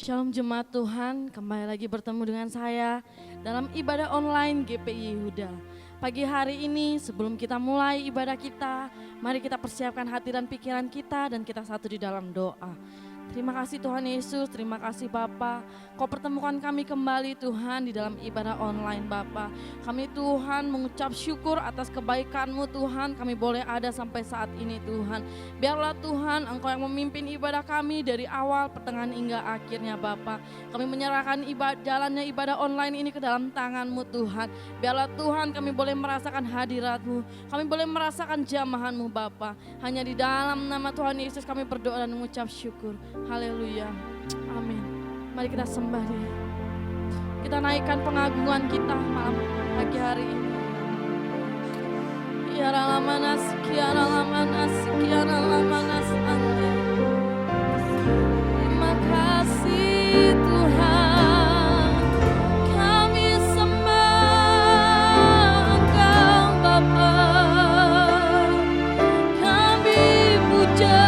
Shalom jemaat Tuhan, kembali lagi bertemu dengan saya dalam ibadah online GPI Yehuda. Pagi hari ini sebelum kita mulai ibadah kita, mari kita persiapkan hati dan pikiran kita dan kita satu di dalam doa. Terima kasih Tuhan Yesus, terima kasih Bapa. Kau pertemukan kami kembali Tuhan di dalam ibadah online Bapa. Kami Tuhan mengucap syukur atas kebaikan-Mu Tuhan, kami boleh ada sampai saat ini Tuhan. Biarlah Tuhan Engkau yang memimpin ibadah kami dari awal, pertengahan hingga akhirnya Bapa. Kami menyerahkan jalannya ibadah online ini ke dalam tangan-Mu Tuhan. Biarlah Tuhan kami boleh merasakan hadirat-Mu, kami boleh merasakan jamahan-Mu Bapa. Hanya di dalam nama Tuhan Yesus kami berdoa dan mengucap syukur. Haleluya, amin. Mari kita sembah Dia. Kita naikkan pengagungan kita malam pagi hari ini. Kiara lamanas, kiara lamanas, kiara lamanas ande. Terima kasih Tuhan, kami sembah Engkau Bapa, kami puja.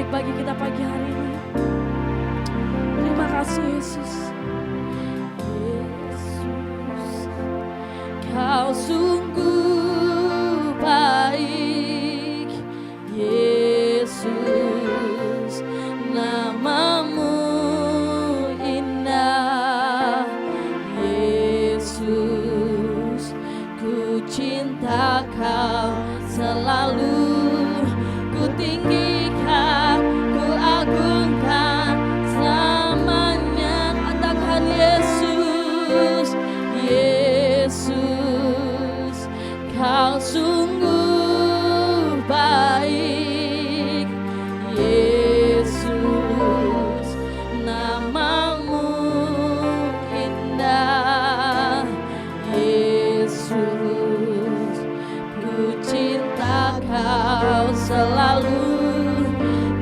baik bagi kita pagi hari ini. Terima kasih Yesus. Yesus, Kau sungguh baik. Yesus, namamu indah. Yesus, ku cinta Kau selalu. Ku tinggikan, ku agungkan selamanya. Katakan Yesus, Yesus, Kau sungguh baik. Yesus, namamu indah. Yesus, ku cinta Kau selalu.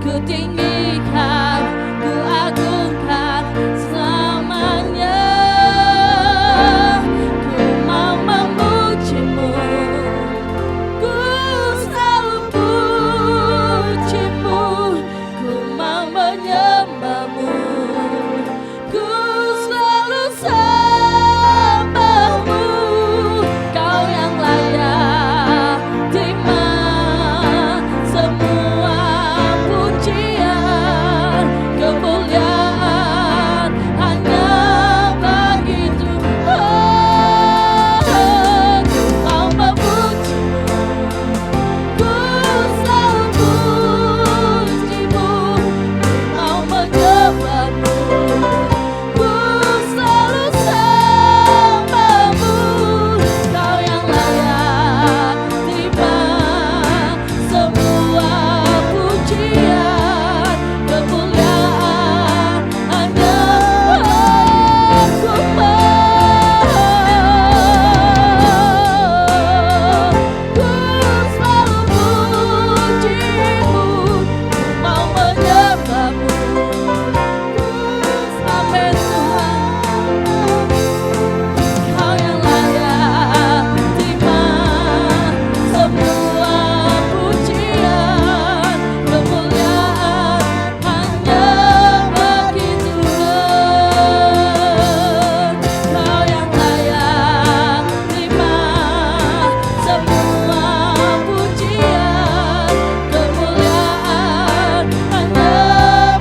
Ku tinggikan, ku agungkan selamanya. Ku mau memujimu, ku selalu pujimu. Ku mau menyembahmu, ku selalu sembahmu. Kau yang layak terima semua pujian, kemuliaan hanya bagi Tuhan. Ku mau memujimu, ku selalu pujimu. Ku mau menyembahmu, ku selalu sembahmu. Kau yang layak terima semua pujian, kemuliaan hanya Ku selalu pujimu, ku mau menyembahmu. Amin Tuhan. Kau yang layak terima semua pujian, kemuliaan hanya bagi Tuhan. Kau yang layak terima semua pujian, kemuliaan hanya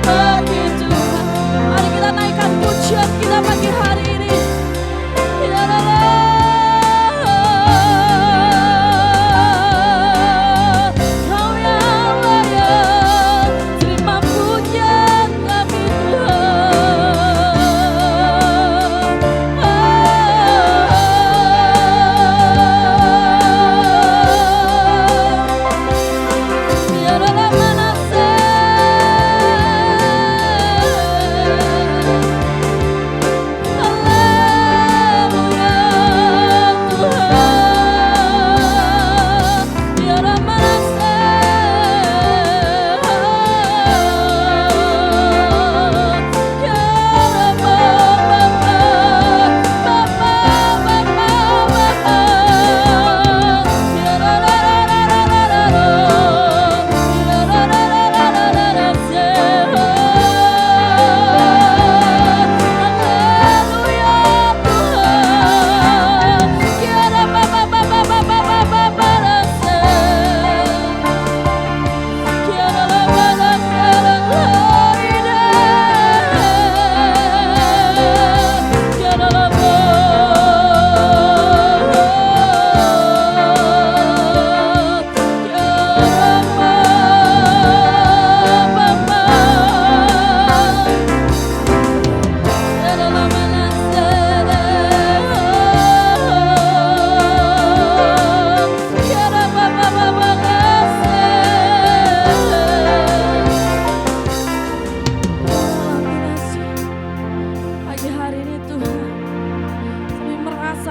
bagi Tuhan. Mari kita naikkan pujian kita pagi hari ini. Ya Allah, Kau yang layak terima pujian kami Tuhan. Ya Allah,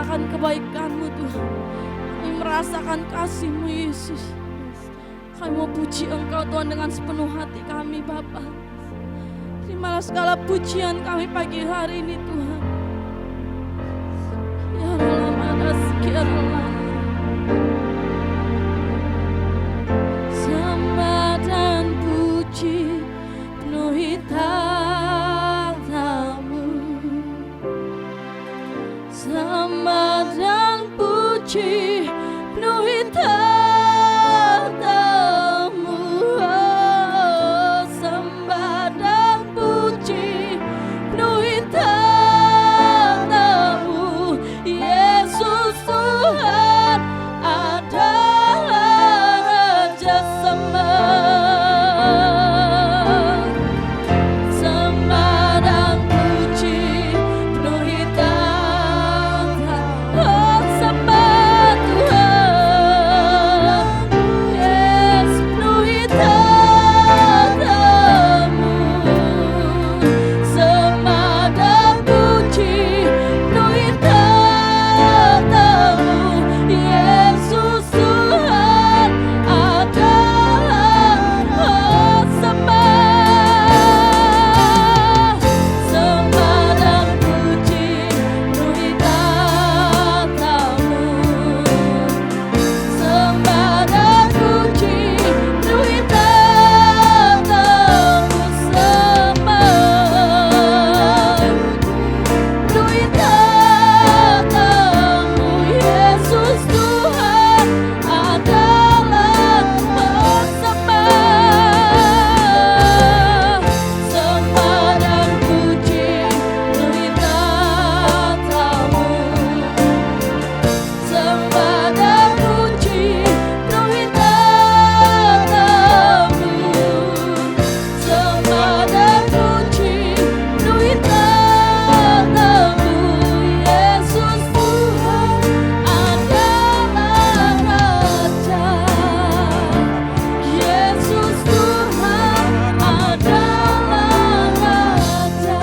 kebaikan-Mu Tuhan. Kami merasakan kasih-Mu Yesus. Kami mau puji Engkau Tuhan dengan sepenuh hati kami Bapa. Terimalah segala pujian kami pagi hari ini Tuhan. Ya Allah, makasih ya Allah. Sembah dan puji puji, penuhi tatamu. Oh, sembah dan puji, penuhi tatamu. Yesus Tuhan adalah Raja sembah. Sembah dan puji, penuhi tatamu. Oh, sembah Tuhan. Yes, penuhi tatamu. Sembah dan puji, penuhi tatamu. Yesus Tuhan adalah. Oh, sembah. Sembah dan puji, penuhi tatamu. Sembah dan puji, penuhi tatamu. Sembah, penuhi tatamu. Yesus Tuhan adalah. Oh, sembah. Sembah dan puji, penuhi tatamu. Sembah dan puji, penuhi tatamu. Sembah dan puji, penuhi tatamu. Yesus Tuhan adalah Raja. Yesus Tuhan adalah Raja.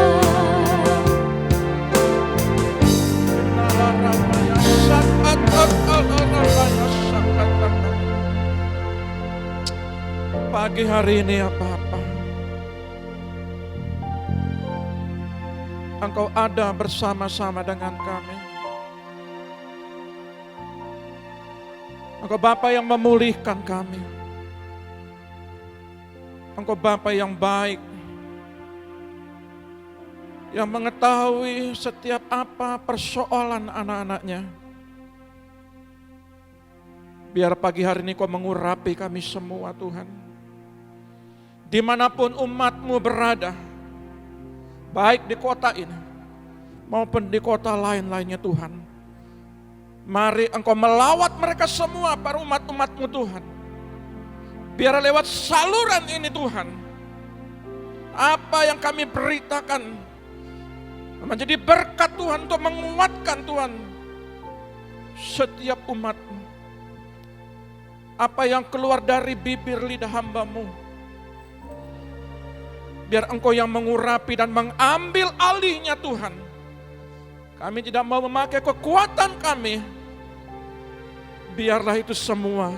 Pagi hari ini ya Bapa, Engkau ada bersama-sama dengan kami. Engkau Bapa yang memulihkan kami. Engkau Bapa yang baik, yang mengetahui setiap apa persoalan anak-anaknya. Biar pagi hari ini Kau mengurapi kami semua Tuhan. Dimanapun umat-Mu berada, baik di kota ini maupun di kota lain-lainnya Tuhan. Mari Engkau melawat mereka semua para umat-umat-Mu Tuhan. Biar lewat saluran ini Tuhan, apa yang kami beritakan menjadi berkat Tuhan untuk menguatkan Tuhan setiap umat-Mu. Apa yang keluar dari bibir lidah hamba-Mu, biar Engkau yang mengurapi dan mengambil alihnya Tuhan. Kami tidak mau memakai kekuatan kami. Biarlah itu semua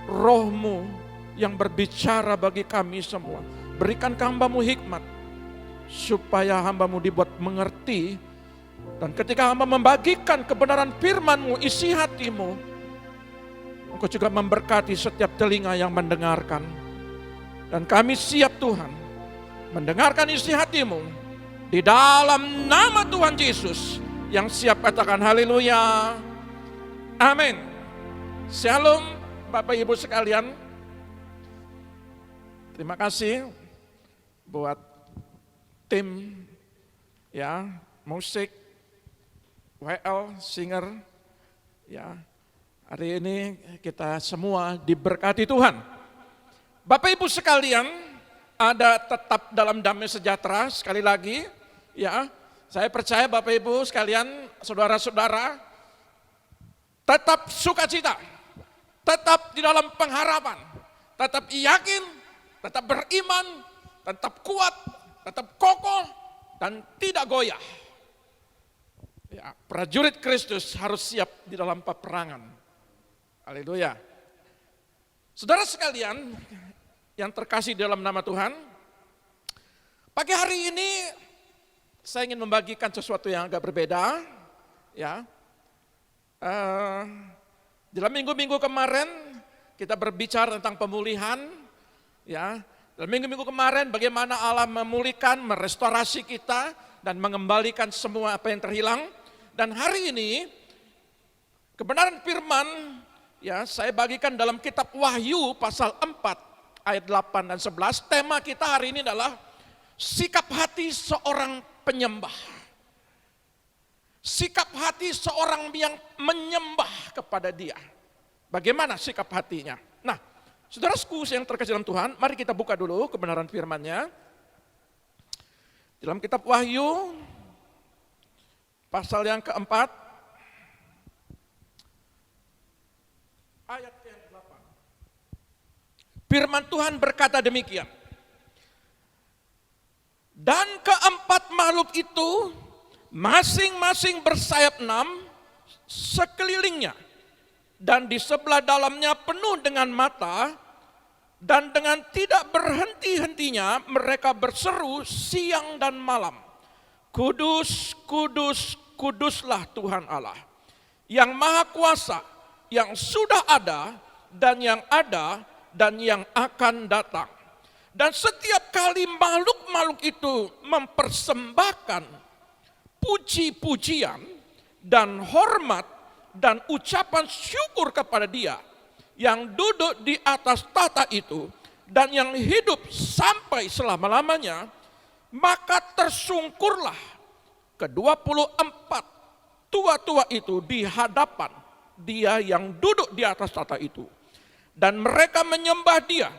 Roh-Mu yang berbicara bagi kami semua. Berikan ke hamba-Mu hikmat, supaya hamba-Mu dibuat mengerti. Dan ketika hamba membagikan kebenaran firman-Mu, isi hati-Mu, Engkau juga memberkati setiap telinga yang mendengarkan. Dan kami siap Tuhan mendengarkan isi hati-Mu di dalam nama Tuhan Yesus. Yang siap katakan haleluya. Amin. Shalom Bapak Ibu sekalian. Terima kasih buat tim ya, musik, WL, singer ya. Hari ini kita semua diberkati Tuhan. Bapak Ibu sekalian, ada tetap dalam damai sejahtera sekali lagi ya. Saya percaya Bapak Ibu sekalian, saudara-saudara, tetap sukacita, tetap di dalam pengharapan, tetap yakin, tetap beriman, tetap kuat, tetap kokoh dan tidak goyah. Ya, prajurit Kristus harus siap di dalam peperangan. Haleluya. Saudara sekalian yang terkasih dalam nama Tuhan, pagi hari ini saya ingin membagikan sesuatu yang agak berbeda. Ya, dalam minggu-minggu kemarin kita berbicara tentang pemulihan. Ya, dalam minggu-minggu kemarin bagaimana Allah memulihkan, merestorasi kita dan mengembalikan semua apa yang terhilang. Dan hari ini Kebenaran firman ya saya bagikan dalam kitab Wahyu pasal 4 ayat 8 dan 11. Tema kita hari ini adalah sikap hati seorang penyembah. Sikap hati seorang yang menyembah kepada Dia. Bagaimana sikap hatinya? Nah, saudaraku yang terkasih dalam Tuhan, mari kita buka dulu kebenaran firman-Nya. Dalam kitab Wahyu pasal yang keempat ayat yang 8. Firman Tuhan berkata demikian. Dan keempat makhluk itu masing-masing bersayap 6 sekelilingnya, dan di sebelah dalamnya penuh dengan mata, dan dengan tidak berhenti-hentinya mereka berseru siang dan malam, Kudus, kudus, kuduslah Tuhan Allah, yang Maha Kuasa, yang sudah ada, dan yang akan datang. Dan setiap kali makhluk-makhluk itu mempersembahkan puji-pujian dan hormat dan ucapan syukur kepada Dia yang duduk di atas tahta itu dan yang hidup sampai selama-lamanya, maka tersungkurlah ke-24 tua-tua itu di hadapan Dia yang duduk di atas tahta itu, dan mereka menyembah Dia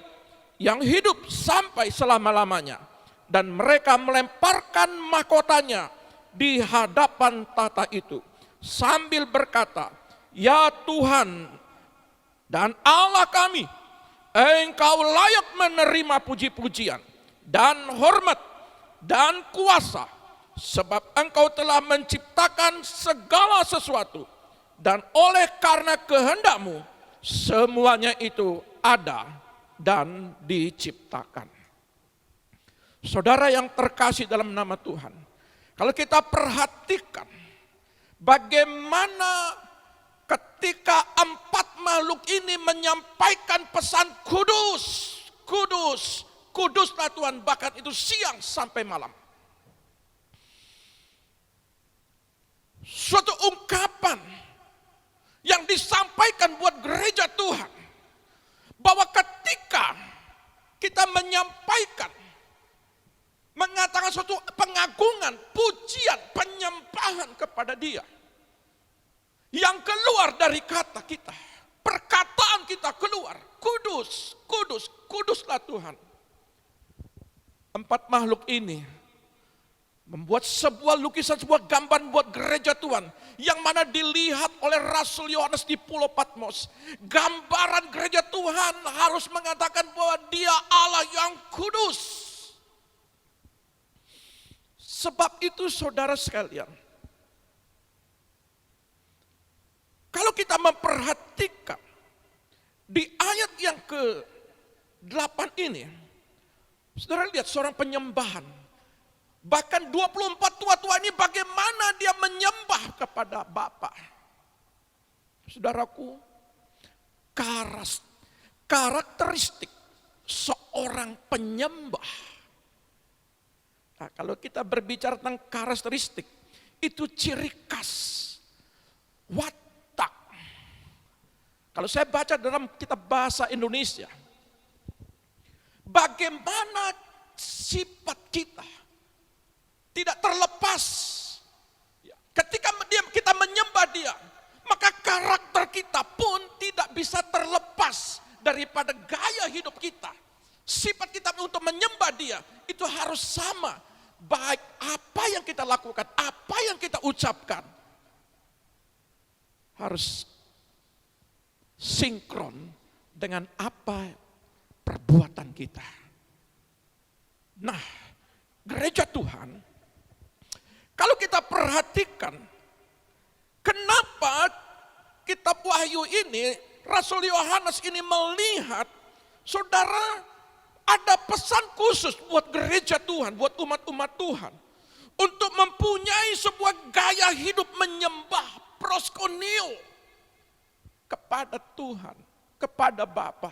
yang hidup sampai selama-lamanya, dan mereka melemparkan mahkotanya di hadapan tahta itu sambil berkata, Ya Tuhan dan Allah kami, Engkau layak menerima puji-pujian dan hormat dan kuasa, sebab Engkau telah menciptakan segala sesuatu, dan oleh karena kehendak-Mu semuanya itu ada dan diciptakan. Saudara yang terkasih dalam nama Tuhan, kalau kita perhatikan bagaimana ketika empat makhluk ini menyampaikan pesan kudus, kudus, kuduslah Tuhan, bahkan itu siang sampai malam. Suatu ungkapan yang disampaikan buat gereja Tuhan, bahwa ketika kita menyampaikan, mengatakan suatu pengagungan, pujian, penyembahan kepada Dia, yang keluar dari kata kita, perkataan kita keluar, kudus, kudus, kuduslah Tuhan. Empat makhluk ini membuat sebuah lukisan, sebuah gambar buat gereja Tuhan, yang mana dilihat oleh Rasul Yohanes di Pulau Patmos. Gambaran gereja Tuhan harus mengatakan bahwa Dia Allah yang kudus. Sebab itu saudara sekalian, kalau kita memperhatikan di ayat yang ke-8 ini, saudara lihat seorang penyembahan. Bahkan 24 tua-tua ini bagaimana dia menyembah kepada Bapa. Saudaraku, karakteristik seorang penyembah. Nah, kalau kita berbicara tentang karakteristik, itu ciri khas, watak. Kalau saya baca dalam kitab bahasa Indonesia, bagaimana sifat kita tidak terlepas. Ketika kita menyembah Dia, maka karakter kita pun tidak bisa terlepas daripada gaya hidup kita. Sifat kita untuk menyembah Dia itu harus sama. Baik apa yang kita lakukan, apa yang kita ucapkan, harus sinkron dengan apa perbuatan kita. Nah, gereja Tuhan, kalau kita perhatikan, kenapa kitab Wahyu ini, Rasul Yohanes ini melihat, saudara, ada pesan khusus buat gereja Tuhan, buat umat-umat Tuhan, untuk mempunyai sebuah gaya hidup menyembah, proskuneo, kepada Tuhan, kepada Bapa.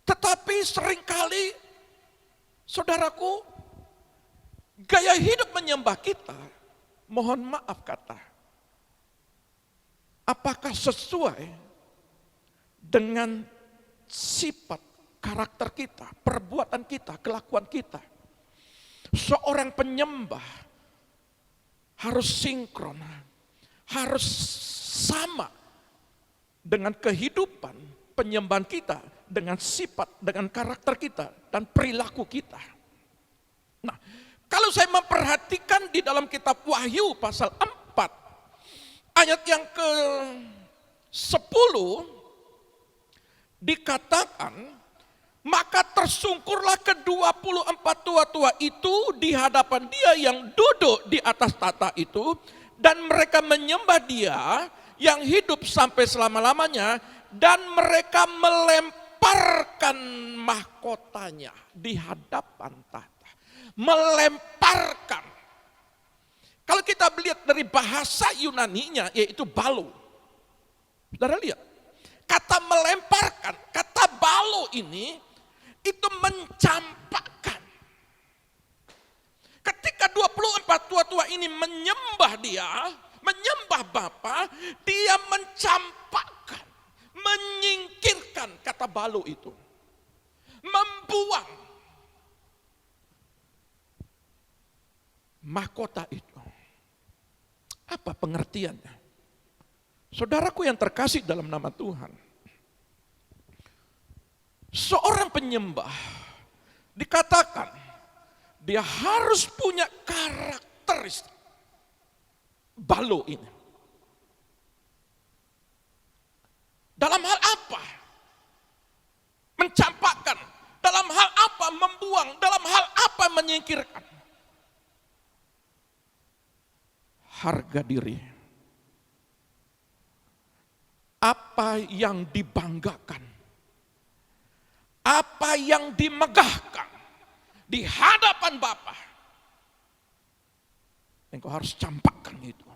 Tetapi seringkali, saudaraku, gaya hidup menyembah kita, mohon maaf kata, apakah sesuai dengan sifat karakter kita, perbuatan kita, kelakuan kita. Seorang penyembah harus sinkron, harus sama dengan kehidupan penyembahan kita, dengan sifat, dengan karakter kita, dan perilaku kita. Nah, kalau saya memperhatikan di dalam kitab Wahyu pasal 4, ayat yang ke-10, dikatakan, maka tersungkurlah ke-24 tua-tua itu di hadapan dia yang duduk di atas tahta itu, dan mereka menyembah dia yang hidup sampai selama-lamanya, dan mereka melemparkan mahkotanya di hadapan tahta. Melemparkan. Kalau kita melihat dari bahasa Yunaninya, yaitu balo. Saudara lihat, kata melemparkan, kata balo ini, itu mencampakkan. Ketika 24 tua-tua ini menyembah dia, menyembah Bapa, dia mencampakkan, menyingkirkan kata balo itu. Membuang mahkota itu. Apa pengertiannya? Saudaraku yang terkasih dalam nama Tuhan, seorang penyembah dikatakan dia harus punya karakteristik balo ini. Dalam hal apa? Mencampakkan. Dalam hal apa? Membuang. Dalam hal apa? Menyingkirkan. Harga diri. Apa yang dibanggakan, apa yang dimegahkan di hadapan Bapa, engkau harus campakkan itu.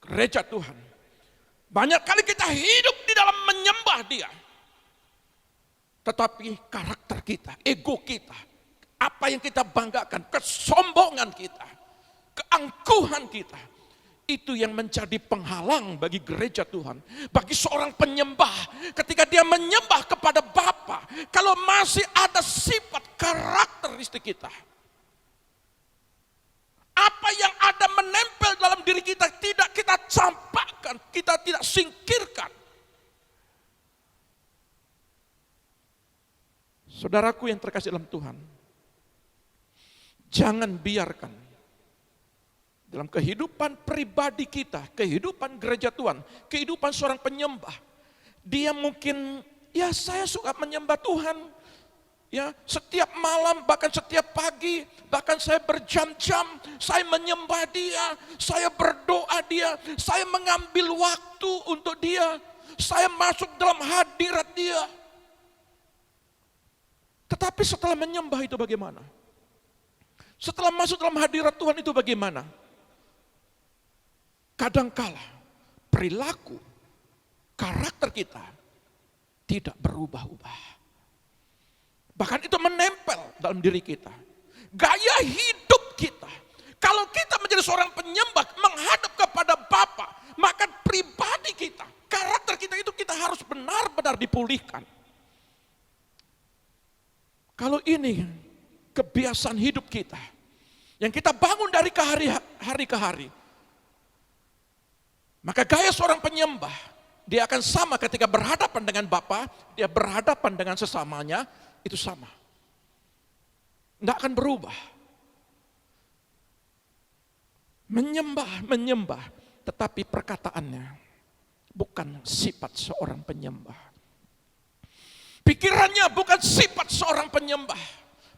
Gereja Tuhan, banyak kali kita hidup di dalam menyembah Dia, tetapi karakter kita, ego kita, apa yang kita banggakan, kesombongan kita, keangkuhan kita, itu yang menjadi penghalang bagi gereja Tuhan, bagi seorang penyembah. Ketika dia menyembah kepada Bapa, kalau masih ada sifat karakteristik kita, apa yang ada menempel dalam diri kita tidak kita campakkan, kita tidak singkirkan. Saudaraku yang terkasih dalam Tuhan, jangan biarkan dalam kehidupan pribadi kita, kehidupan gereja Tuhan, kehidupan seorang penyembah, dia mungkin, ya saya suka menyembah Tuhan, ya setiap malam, bahkan setiap pagi, bahkan saya berjam-jam, saya menyembah Dia, saya berdoa Dia, saya mengambil waktu untuk Dia, saya masuk dalam hadirat Dia. Tetapi setelah menyembah itu bagaimana? Setelah masuk dalam hadirat Tuhan itu bagaimana? Kadangkala perilaku, karakter kita tidak berubah-ubah. Bahkan itu menempel dalam diri kita. Gaya hidup kita. Kalau kita menjadi seorang penyembah menghadap kepada Bapa, maka pribadi kita, karakter kita itu kita harus benar-benar dipulihkan. Kalau ini kebiasaan hidup kita, yang kita bangun dari hari ke hari, maka gaya seorang penyembah, dia akan sama ketika berhadapan dengan Bapa, dia berhadapan dengan sesamanya, itu sama. Tidak akan berubah. Menyembah, tetapi perkataannya bukan sifat seorang penyembah. Pikirannya bukan sifat seorang penyembah.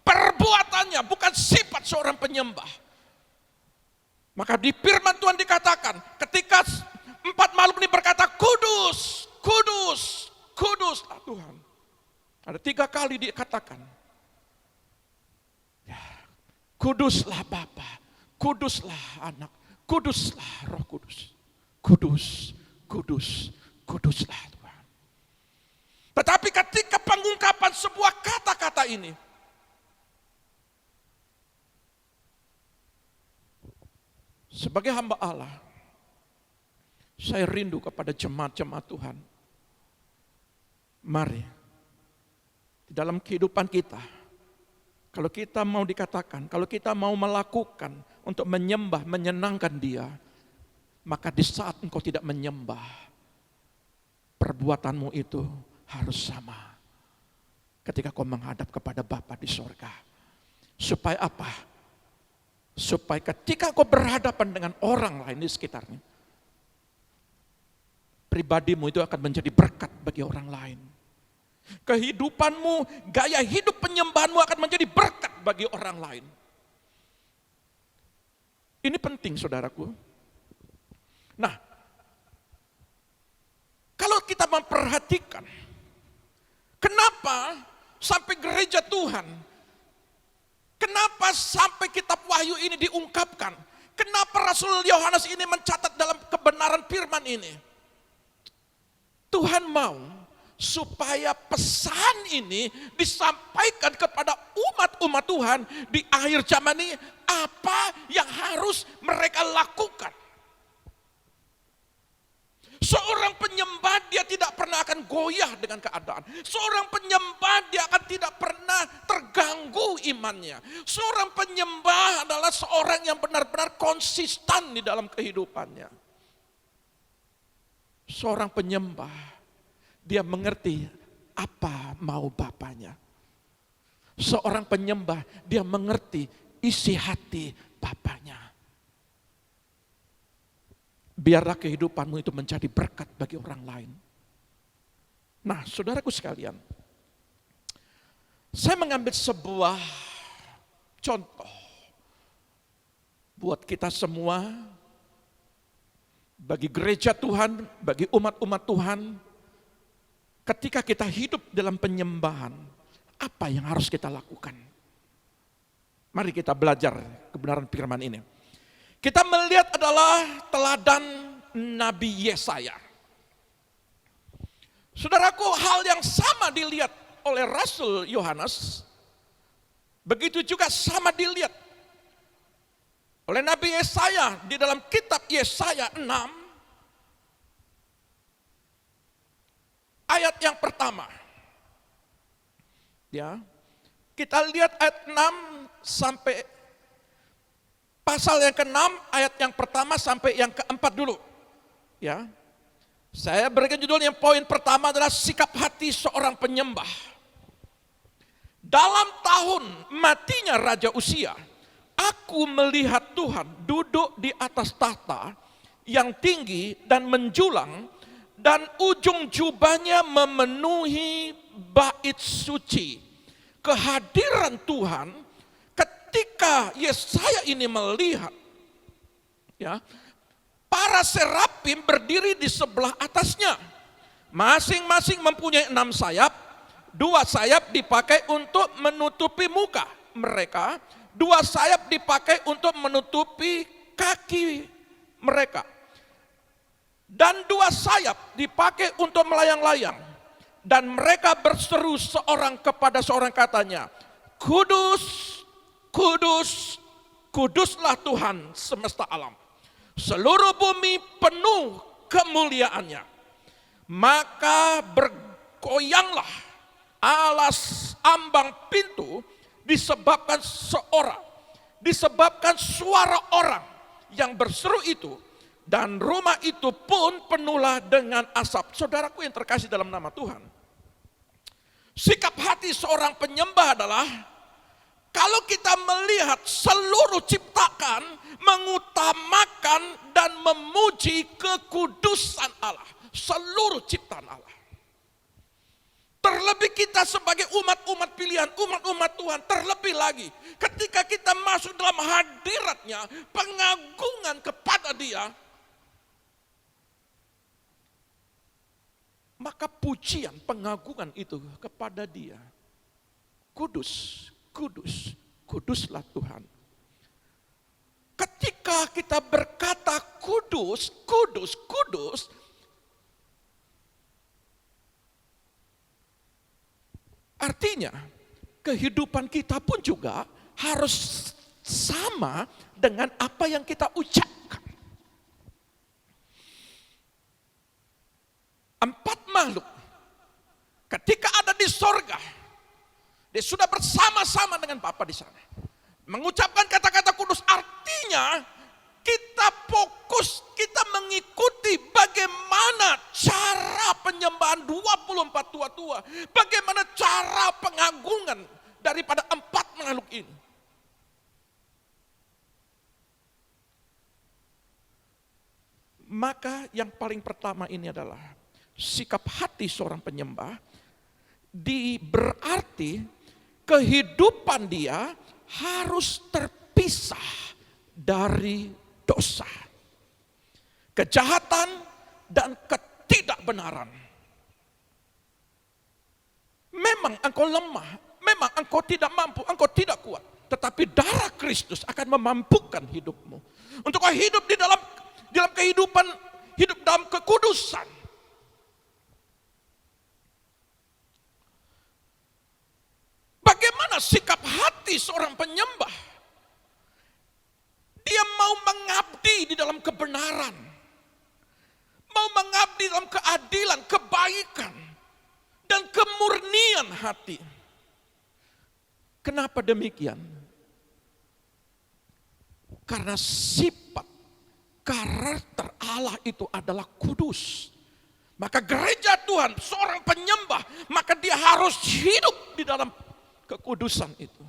Perbuatannya bukan sifat seorang penyembah. Maka di firman Tuhan dikatakan, ketika 4 makhluk ini berkata, kudus, kudus, kuduslah Tuhan. Ada 3 kali dikatakan. Ya, kuduslah Bapa, kuduslah Anak, kuduslah Roh Kudus. Kudus, kudus, kuduslah Tuhan. Tetapi ketika pengungkapan sebuah kata-kata ini, sebagai hamba Allah, Saya rindu kepada jemaat-jemaat Tuhan. Mari, di dalam kehidupan kita, kalau kita mau dikatakan, kalau kita mau melakukan untuk menyembah, menyenangkan Dia, maka di saat engkau tidak menyembah, perbuatanmu itu harus sama ketika kau menghadap kepada Bapa di sorga. Supaya apa? Supaya ketika kau berhadapan dengan orang lain di sekitarnya, pribadimu itu akan menjadi berkat bagi orang lain. Kehidupanmu, gaya hidup penyembahanmu akan menjadi berkat bagi orang lain. Ini penting, saudaraku. Nah, kalau kita memperhatikan, kenapa sampai gereja Tuhan, kenapa sampai kitab Wahyu ini diungkapkan, kenapa Rasul Yohanes ini mencatat dalam kebenaran firman ini? Tuhan mau supaya pesan ini disampaikan kepada umat-umat Tuhan di akhir zaman ini, apa yang harus mereka lakukan. Seorang penyembah dia tidak pernah akan goyah dengan keadaan. Seorang penyembah dia akan tidak pernah terganggu imannya. Seorang penyembah adalah seorang yang benar-benar konsisten di dalam kehidupannya. Seorang penyembah dia mengerti apa mau Bapaknya. Seorang penyembah dia mengerti isi hati Bapaknya. Biarlah kehidupanmu itu menjadi berkat bagi orang lain. Nah, saudaraku sekalian, saya mengambil sebuah contoh buat kita semua, bagi gereja Tuhan, bagi umat-umat Tuhan. Ketika kita hidup dalam penyembahan, apa yang harus kita lakukan? Mari kita belajar kebenaran firman ini. Kita melihat adalah teladan Nabi Yesaya. Saudaraku, hal yang sama dilihat oleh Rasul Yohanes, begitu juga sama dilihat oleh Nabi Yesaya di dalam kitab Yesaya 6 ayat yang pertama. Ya. Kita lihat ayat 6 sampai pasal yang ke-6 ayat yang pertama sampai yang ke-4 dulu. Ya. Saya berikan judul yang poin pertama adalah sikap hati seorang penyembah. Dalam tahun matinya Raja Uzia, aku melihat Tuhan duduk di atas tahta yang tinggi dan menjulang, dan ujung jubahnya memenuhi bait suci. Kehadiran Tuhan ketika Yesaya ini melihat, ya, para serafim berdiri di sebelah atasnya. Masing-masing mempunyai 6 sayap. 2 sayap dipakai untuk menutupi muka mereka. 2 sayap dipakai untuk menutupi kaki mereka. Dan 2 sayap dipakai untuk melayang-layang. Dan mereka berseru seorang kepada seorang, katanya, Kudus, Kudus, Kuduslah Tuhan semesta alam. Seluruh bumi penuh kemuliaannya. Maka bergoyanglah alas ambang pintu disebabkan suara orang yang berseru itu, dan rumah itu pun penuhlah dengan asap. Saudaraku yang terkasih dalam nama Tuhan, sikap hati seorang penyembah adalah, kalau kita melihat seluruh ciptakan mengutamakan dan memuji kekudusan Allah, seluruh ciptaan Allah. Terlebih kita sebagai umat-umat pilihan, umat-umat Tuhan, terlebih lagi ketika kita masuk dalam hadiratnya, pengagungan kepada Dia, maka pujian, pengagungan itu kepada Dia. Kudus, kudus, kuduslah Tuhan. Ketika kita berkata kudus, kudus, kudus, artinya kehidupan kita pun juga harus sama dengan apa yang kita ucapkan. empat makhluk ketika ada di sorga, dia sudah bersama-sama dengan Bapa di sana. Mengucapkan kata-kata kudus artinya kita fokus, kita mengikuti bagaimana cara penyembahan 24 tua-tua, bagaimana cara pengagungan daripada empat makhluk ini. Maka yang paling pertama ini adalah sikap hati seorang penyembah, berarti kehidupan dia harus terpisah dari dosa, kejahatan, dan ketidakbenaran. Memang engkau lemah, memang engkau tidak mampu, engkau tidak kuat, tetapi darah Kristus akan memampukan hidupmu untuk kau hidup di dalam kehidupan, hidup dalam kekudusan. Bagaimana sikap hati seorang penyembah? Dia mau mengabdi di dalam kebenaran, mau mengabdi dalam keadilan, kebaikan, dan kemurnian hati. Kenapa demikian? Karena sifat karakter Allah itu adalah kudus. Maka gereja Tuhan, seorang penyembah, maka dia harus hidup di dalam kekudusan itu.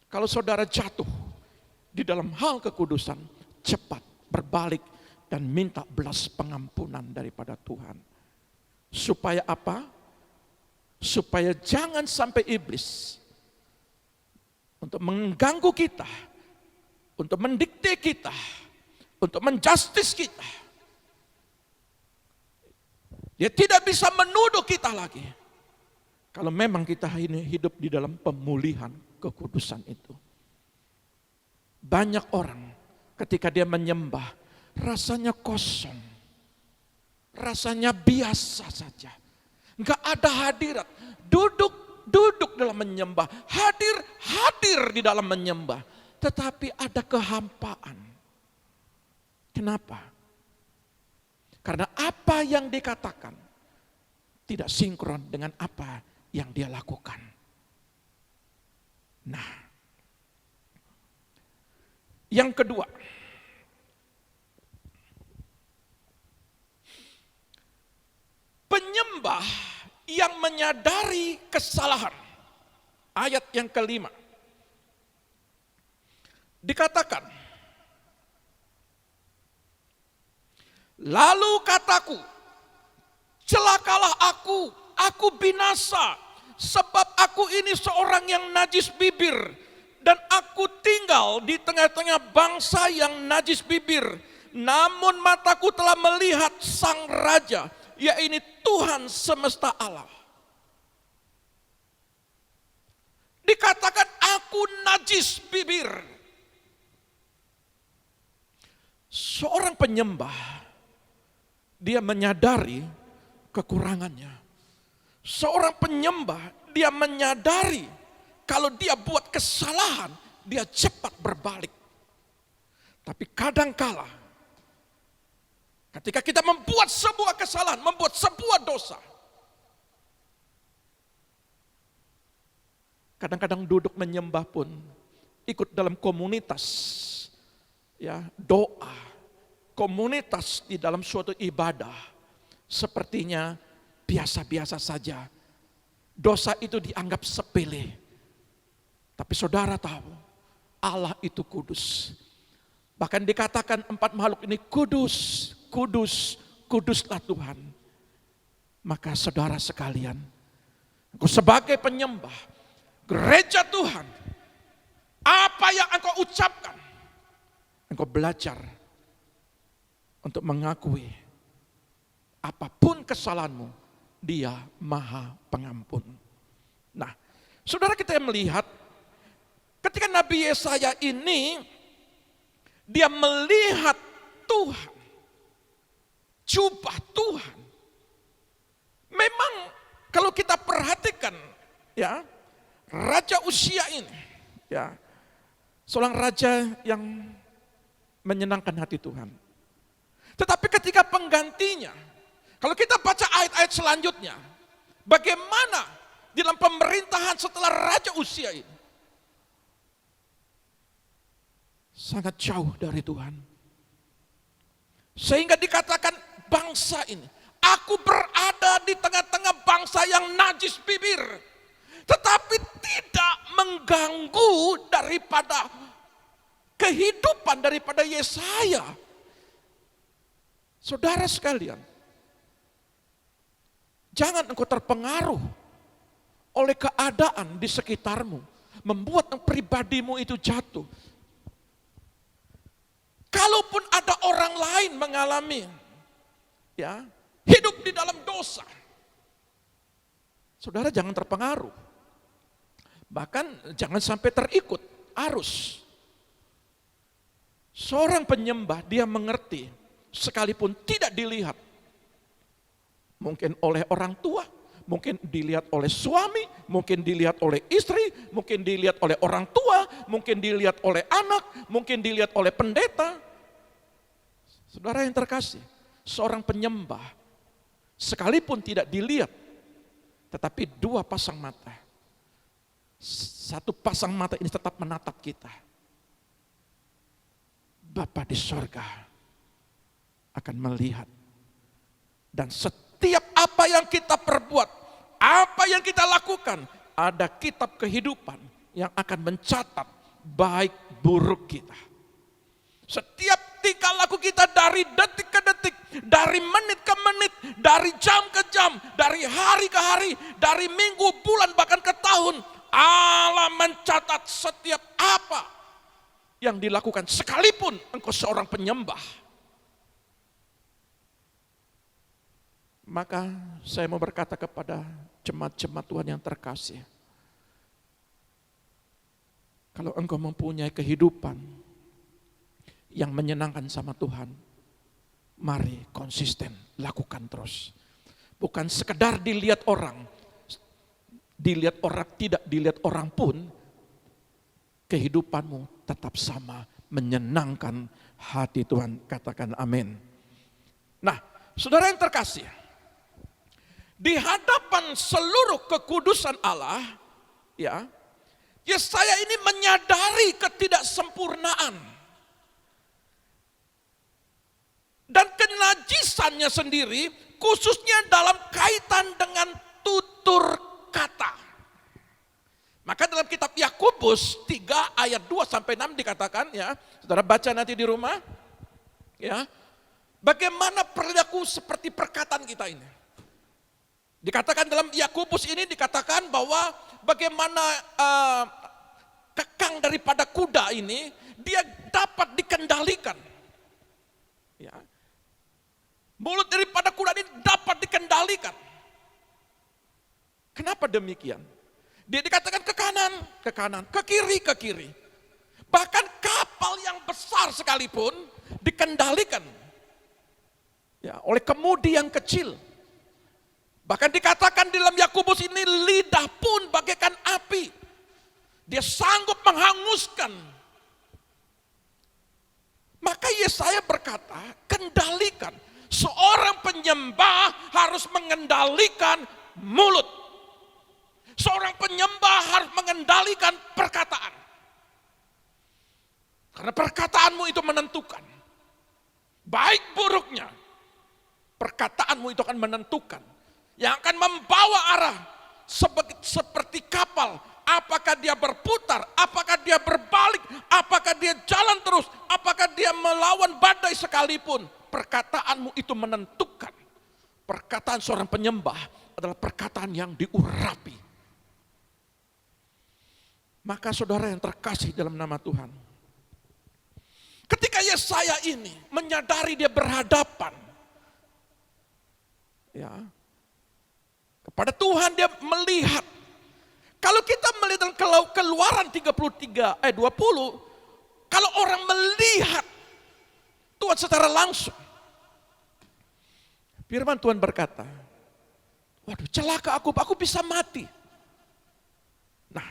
Kalau saudara jatuh di dalam hal kekudusan, cepat berbalik dan minta belas pengampunan daripada Tuhan. Supaya apa? Supaya jangan sampai iblis untuk mengganggu kita, untuk mendikte kita, untuk menjustis kita. Dia tidak bisa menuduh kita lagi. Kalau memang kita ini hidup di dalam pemulihan kekudusan itu. Banyak orang ketika dia menyembah rasanya kosong. Rasanya biasa saja. Enggak ada hadirat. Duduk dalam menyembah. Hadir di dalam menyembah. Tetapi ada kehampaan. Kenapa? Karena apa yang dikatakan tidak sinkron dengan apa yang dia lakukan. Nah, yang kedua, penyembah yang menyadari kesalahan. Ayat yang kelima. Dikatakan, lalu kataku, celakalah aku binasa, sebab aku ini seorang yang najis bibir, dan aku tinggal di tengah-tengah bangsa yang najis bibir. Namun mataku telah melihat Sang Raja, yaitu Tuhan semesta alam. Dikatakan aku najis bibir. Seorang penyembah, dia menyadari kekurangannya. Seorang penyembah, dia menyadari kalau dia buat kesalahan, dia cepat berbalik. Tapi kadangkala, ketika kita membuat sebuah kesalahan, membuat sebuah dosa, kadang-kadang duduk menyembah pun ikut dalam komunitas, ya, doa, komunitas di dalam suatu ibadah, sepertinya biasa-biasa saja. Dosa itu dianggap sepele. Tapi saudara tahu, Allah itu kudus. Bahkan dikatakan empat makhluk ini kudus, kudus, kuduslah Tuhan. Maka saudara sekalian, engkau sebagai penyembah, gereja Tuhan, apa yang engkau ucapkan, engkau belajar untuk mengakui apapun kesalahanmu, Dia Maha Pengampun. Nah, saudara, kita melihat ketika Nabi Yesaya ini, dia melihat Tuhan, jubah Tuhan. Memang kalau kita perhatikan, ya, Raja Uzia ini, ya, seorang raja yang menyenangkan hati Tuhan. Tetapi ketika penggantinya, Kalau kita baca ayat-ayat selanjutnya, bagaimana di dalam pemerintahan setelah Raja Uzia ini? Sangat jauh dari Tuhan. Sehingga dikatakan bangsa ini, aku berada di tengah-tengah bangsa yang najis bibir, tetapi tidak mengganggu daripada kehidupan daripada Yesaya. Saudara sekalian, jangan engkau terpengaruh oleh keadaan di sekitarmu, membuat pribadimu itu jatuh. Kalaupun ada orang lain mengalami hidup di dalam dosa, saudara jangan terpengaruh. Bahkan jangan sampai terikut arus. Seorang penyembah dia mengerti sekalipun tidak dilihat. Mungkin oleh orang tua, mungkin dilihat oleh suami, mungkin dilihat oleh istri, mungkin dilihat oleh orang tua, mungkin dilihat oleh anak, mungkin dilihat oleh pendeta. Saudara yang terkasih, seorang penyembah sekalipun tidak dilihat, tetapi dua pasang mata. Satu pasang mata ini tetap menatap kita. Bapa di sorga akan melihat. Dan setiap apa yang kita perbuat, apa yang kita lakukan, ada kitab kehidupan yang akan mencatat baik buruk kita. Setiap tingkah laku kita dari detik ke detik, dari menit ke menit, dari jam ke jam, dari hari ke hari, dari minggu, bulan, bahkan ke tahun, Allah mencatat setiap apa yang dilakukan sekalipun engkau seorang penyembah. Maka saya mau berkata kepada jemaat-jemaat Tuhan yang terkasih, kalau engkau mempunyai kehidupan yang menyenangkan sama Tuhan, mari konsisten, lakukan terus. Bukan sekedar dilihat orang, tidak dilihat orang pun, kehidupanmu tetap sama, menyenangkan hati Tuhan. Katakan amin. Nah, saudara yang terkasih, di hadapan seluruh kekudusan Allah, Yesaya ini menyadari ketidaksempurnaan dan kenajisannya sendiri, khususnya dalam kaitan dengan tutur kata. Maka dalam kitab Yakobus 3 ayat 2-6 dikatakan, saudara baca nanti di rumah, bagaimana perilaku seperti perkataan kita ini. Dikatakan dalam Yakobus ini dikatakan bahwa bagaimana kekang daripada kuda ini, dia dapat dikendalikan. Mulut daripada kuda ini dapat dikendalikan. Kenapa demikian? Dia dikatakan ke kanan, ke kiri. Bahkan kapal yang besar sekalipun dikendalikan oleh kemudi yang kecil. Bahkan dikatakan di dalam Yakobus ini lidah pun bagaikan api. Dia sanggup menghanguskan. Maka Yesaya berkata, kendalikan. Seorang penyembah harus mengendalikan mulut. Seorang penyembah harus mengendalikan perkataan. Karena perkataanmu itu menentukan. Baik buruknya, perkataanmu itu akan menentukan. Yang akan membawa arah seperti kapal. Apakah dia berputar, apakah dia berbalik, apakah dia jalan terus, apakah dia melawan badai sekalipun. Perkataanmu itu menentukan. Perkataan seorang penyembah adalah perkataan yang diurapi. Maka saudara yang terkasih dalam nama Tuhan, ketika Yesaya ini menyadari dia berhadapan kepada Tuhan, dia melihat. Kalau kita melihat dalam Keluaran 33 ayat 20, kalau orang melihat Tuhan secara langsung, firman Tuhan berkata, waduh celaka aku bisa mati. Nah,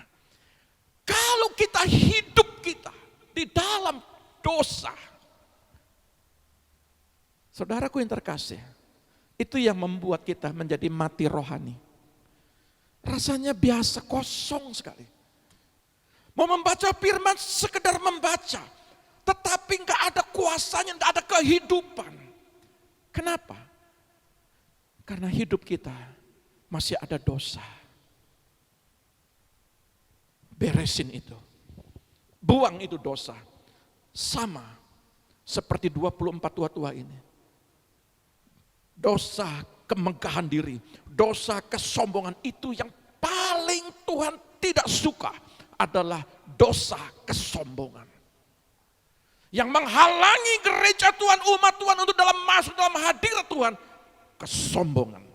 kalau kita hidup kita di dalam dosa, saudaraku yang terkasih, Itu yang membuat kita menjadi mati rohani. Rasanya biasa, kosong sekali. Mau membaca firman sekedar membaca, tetapi nggak ada kuasanya, nggak ada kehidupan. Kenapa? Karena hidup kita masih ada dosa. Beresin itu. Buang itu dosa. Sama seperti 24 tua-tua ini. Dosa kemegahan diri, dosa kesombongan itu yang paling Tuhan tidak suka adalah dosa kesombongan. Yang menghalangi gereja Tuhan, umat Tuhan untuk masuk dalam hadirat Tuhan, kesombongan.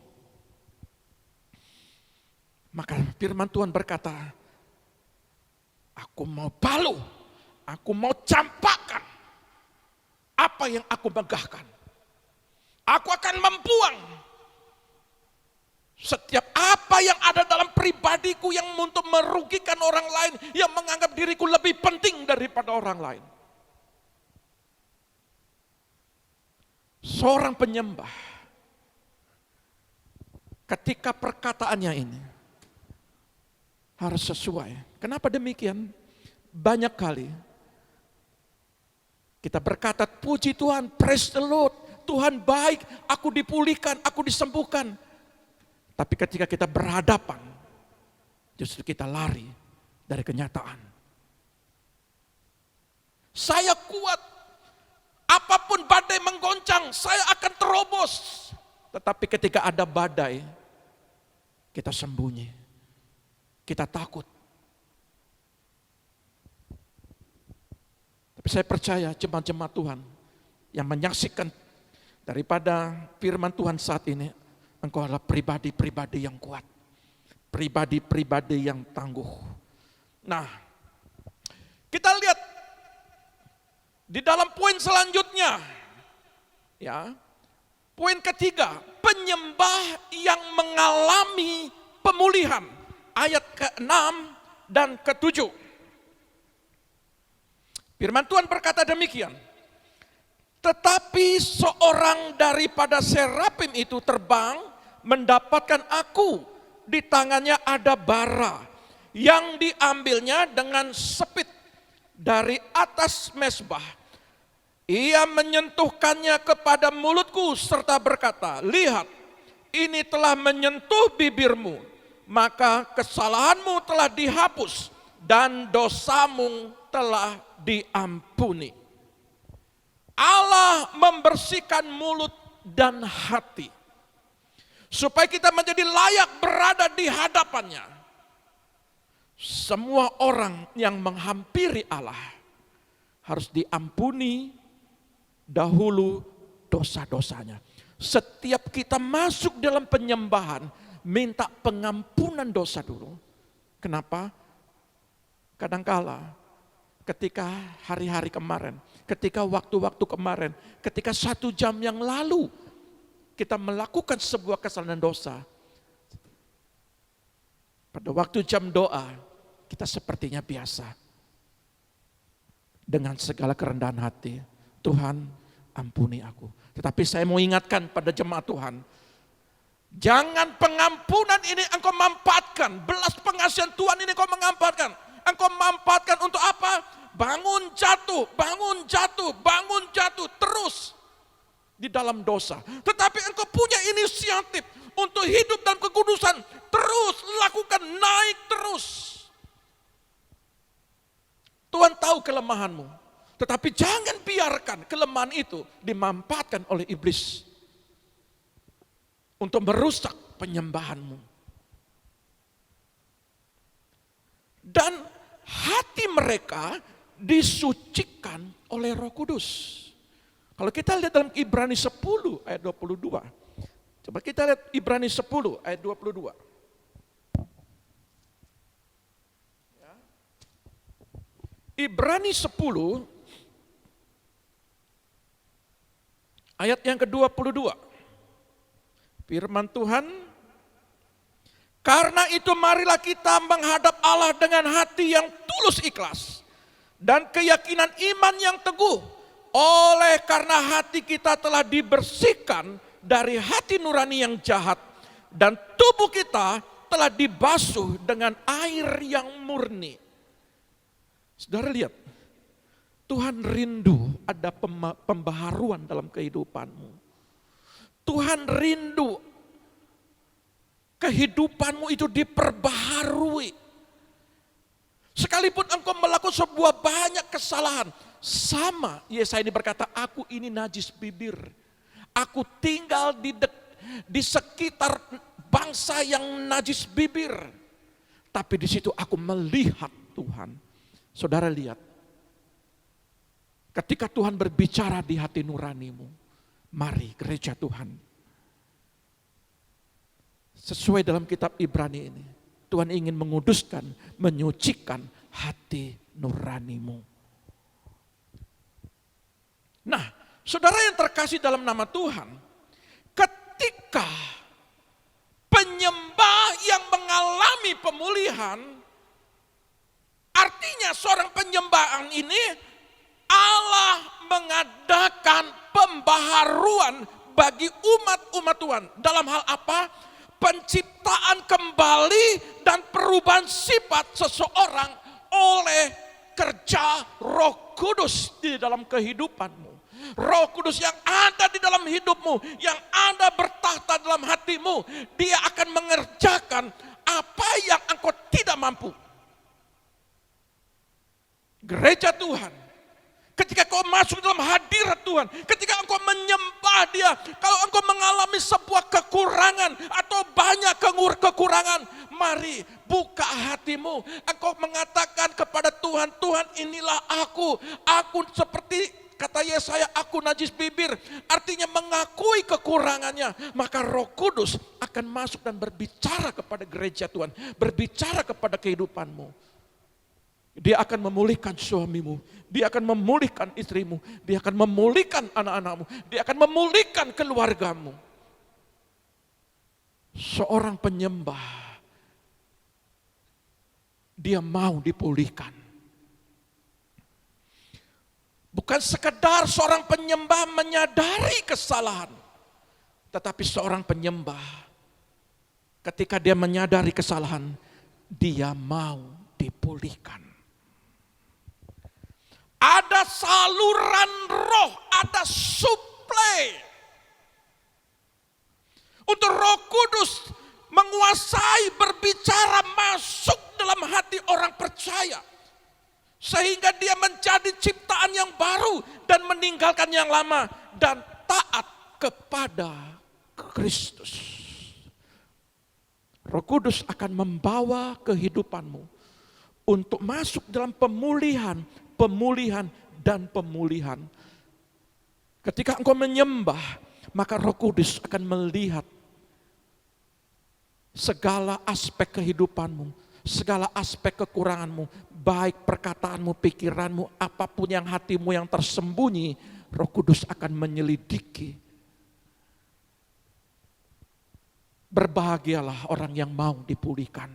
Maka firman Tuhan berkata, aku mau balu, aku mau campakkan apa yang aku megahkan. Aku akan membuang setiap apa yang ada dalam pribadiku yang untuk merugikan orang lain, yang menganggap diriku lebih penting daripada orang lain. Seorang penyembah, ketika perkataannya ini harus sesuai. Kenapa demikian? Banyak kali kita berkata, puji Tuhan, praise the Lord, Tuhan baik, aku dipulihkan, aku disembuhkan. Tapi ketika kita berhadapan, justru kita lari dari kenyataan. Saya kuat, apapun badai menggoncang, saya akan terobos. Tetapi ketika ada badai, kita sembunyi, kita takut. Tapi saya percaya jemaat-jemaat Tuhan yang menyaksikan daripada firman Tuhan saat ini, engkau adalah pribadi-pribadi yang kuat. Pribadi-pribadi yang tangguh. Nah, kita lihat di dalam poin selanjutnya. Ya. Poin ketiga, penyembah yang mengalami pemulihan. Ayat ke-6 dan ke-7. Firman Tuhan berkata demikian. Tetapi seorang daripada serafim itu terbang mendapatkan aku. Di tangannya ada bara yang diambilnya dengan sepit dari atas mezbah. Ia menyentuhkannya kepada mulutku serta berkata, lihat, ini telah menyentuh bibirmu, maka kesalahanmu telah dihapus dan dosamu telah diampuni. Allah membersihkan mulut dan hati, supaya kita menjadi layak berada di hadapannya. Semua orang yang menghampiri Allah harus diampuni dahulu dosa-dosanya. Setiap kita masuk dalam penyembahan, minta pengampunan dosa dulu. Kenapa? Kadangkala ketika hari-hari kemarin, ketika waktu-waktu kemarin, ketika 1 jam yang lalu kita melakukan sebuah kesalahan dosa. Pada waktu jam doa, kita sepertinya biasa. Dengan segala kerendahan hati, Tuhan ampuni aku. Tetapi saya mau ingatkan pada jemaat Tuhan, jangan pengampunan ini engkau manfaatkan, belas pengasihan Tuhan ini engkau manfaatkan. Engkau manfaatkan untuk apa? Bangun jatuh, bangun jatuh, bangun jatuh terus di dalam dosa. Tetapi engkau punya inisiatif untuk hidup dan kekudusan, terus lakukan, naik terus. Tuhan tahu kelemahanmu, tetapi jangan biarkan kelemahan itu dimanfaatkan oleh iblis untuk merusak penyembahanmu. Dan hati mereka disucikan oleh Roh Kudus. Kalau kita lihat dalam Ibrani 10 ayat 22. Coba kita lihat Ibrani 10 ayat 22. Ya. Ibrani 10 ayat yang ke-22. Firman Tuhan, karena itu marilah kita menghadap Allah dengan hati yang tulus ikhlas dan keyakinan iman yang teguh. Oleh karena hati kita telah dibersihkan dari hati nurani yang jahat, dan tubuh kita telah dibasuh dengan air yang murni. Saudara lihat, Tuhan rindu ada pembaharuan dalam kehidupanmu. Tuhan rindu kehidupanmu itu diperbaharui. Sekalipun engkau melakukan sebuah banyak kesalahan, sama Yesaya ini berkata, aku ini najis bibir. Aku tinggal di sekitar bangsa yang najis bibir. Tapi di situ aku melihat Tuhan. Saudara lihat, ketika Tuhan berbicara di hati nuranimu, mari gereja Tuhan. Sesuai dalam kitab Ibrani ini, Tuhan ingin menguduskan, menyucikan hati nuranimu. Nah, saudara yang terkasih dalam nama Tuhan, ketika penyembah yang mengalami pemulihan, artinya seorang penyembahan ini Allah mengadakan pembaharuan bagi umat-umat Tuhan. Dalam hal apa? Penciptaan kembali dan perubahan sifat seseorang oleh kerja Roh Kudus di dalam kehidupanmu. Roh Kudus yang ada di dalam hidupmu, yang ada bertahta dalam hatimu, dia akan mengerjakan apa yang engkau tidak mampu. Gereja Tuhan, ketika kau masuk dalam hadirat Tuhan, ketika engkau menyembah Dia, kalau engkau mengalami sebuah kekurangan atau banyak kekurangan, mari buka hatimu. Engkau mengatakan kepada Tuhan, Tuhan inilah aku seperti kata Yesaya, aku najis bibir. Artinya mengakui kekurangannya. Maka Roh Kudus akan masuk dan berbicara kepada gereja Tuhan, berbicara kepada kehidupanmu. Dia akan memulihkan suamimu, dia akan memulihkan istrimu, dia akan memulihkan anak-anakmu, dia akan memulihkan keluargamu. Seorang penyembah, dia mau dipulihkan. Bukan sekedar seorang penyembah menyadari kesalahan, tetapi seorang penyembah ketika dia menyadari kesalahan, dia mau dipulihkan. Ada saluran roh, ada suplai untuk Roh Kudus menguasai, berbicara, masuk dalam hati orang percaya, sehingga dia menjadi ciptaan yang baru dan meninggalkan yang lama dan taat kepada Kristus. Roh Kudus akan membawa kehidupanmu untuk masuk dalam pemulihan dan pemulihan. Ketika engkau menyembah, maka Roh Kudus akan melihat segala aspek kehidupanmu, segala aspek kekuranganmu, baik perkataanmu, pikiranmu, apapun yang hatimu yang tersembunyi, Roh Kudus akan menyelidiki. Berbahagialah orang yang mau dipulihkan.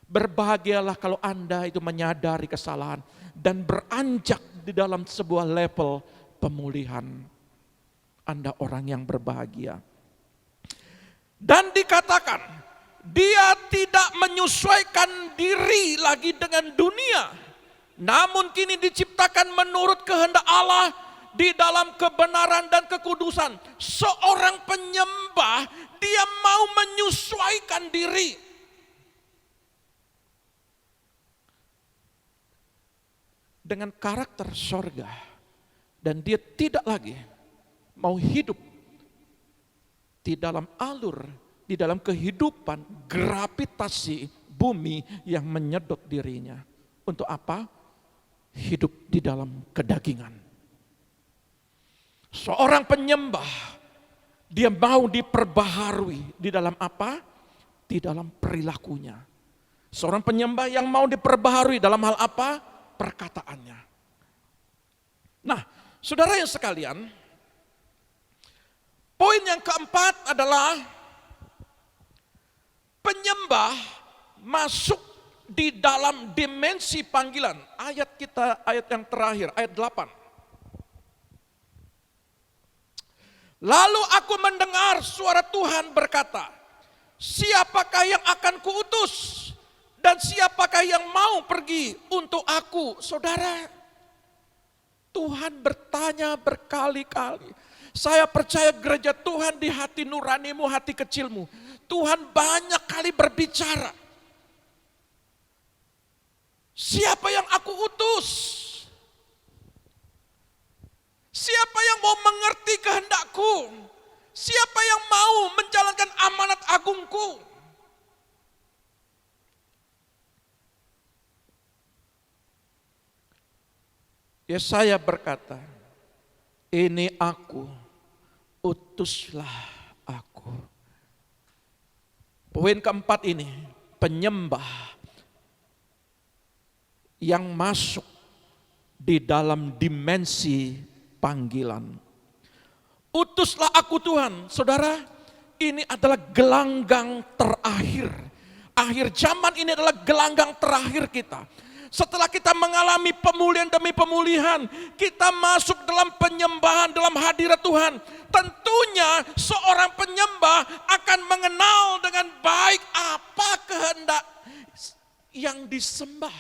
Berbahagialah kalau Anda itu menyadari kesalahan dan beranjak di dalam sebuah level pemulihan. Anda orang yang berbahagia. Dan dikatakan, dia tidak menyesuaikan diri lagi dengan dunia, namun kini diciptakan menurut kehendak Allah di dalam kebenaran dan kekudusan. Seorang penyembah, dia mau menyesuaikan diri dengan karakter sorga, dan dia tidak lagi mau hidup di dalam alur, di dalam kehidupan gravitasi bumi yang menyedot dirinya. Untuk apa? Hidup di dalam kedagingan. Seorang penyembah, dia mau diperbaharui di dalam apa? Di dalam perilakunya. Seorang penyembah yang mau diperbaharui dalam hal apa? Perkataannya. Nah, saudara yang sekalian, poin yang keempat adalah penyembah masuk di dalam dimensi panggilan. Ayat yang terakhir, ayat 8. Lalu aku mendengar suara Tuhan berkata, siapakah yang akan kuutus? Dan siapakah yang mau pergi untuk aku? Saudara, Tuhan bertanya berkali-kali. Saya percaya gereja Tuhan di hati nuranimu, hati kecilmu. Tuhan banyak kali berbicara. Siapa yang aku utus? Siapa yang mau mengerti kehendakku? Siapa yang mau menjalankan amanat agungku? Yesaya berkata, ini aku, utuslah aku. Poin keempat ini, penyembah yang masuk di dalam dimensi panggilan. Utuslah aku Tuhan. Saudara, ini adalah gelanggang terakhir. Akhir zaman ini adalah gelanggang terakhir kita. Setelah kita mengalami pemulihan demi pemulihan, kita masuk dalam penyembahan, dalam hadirat Tuhan. Tentunya seorang penyembah akan mengenal dengan baik apa kehendak yang disembah.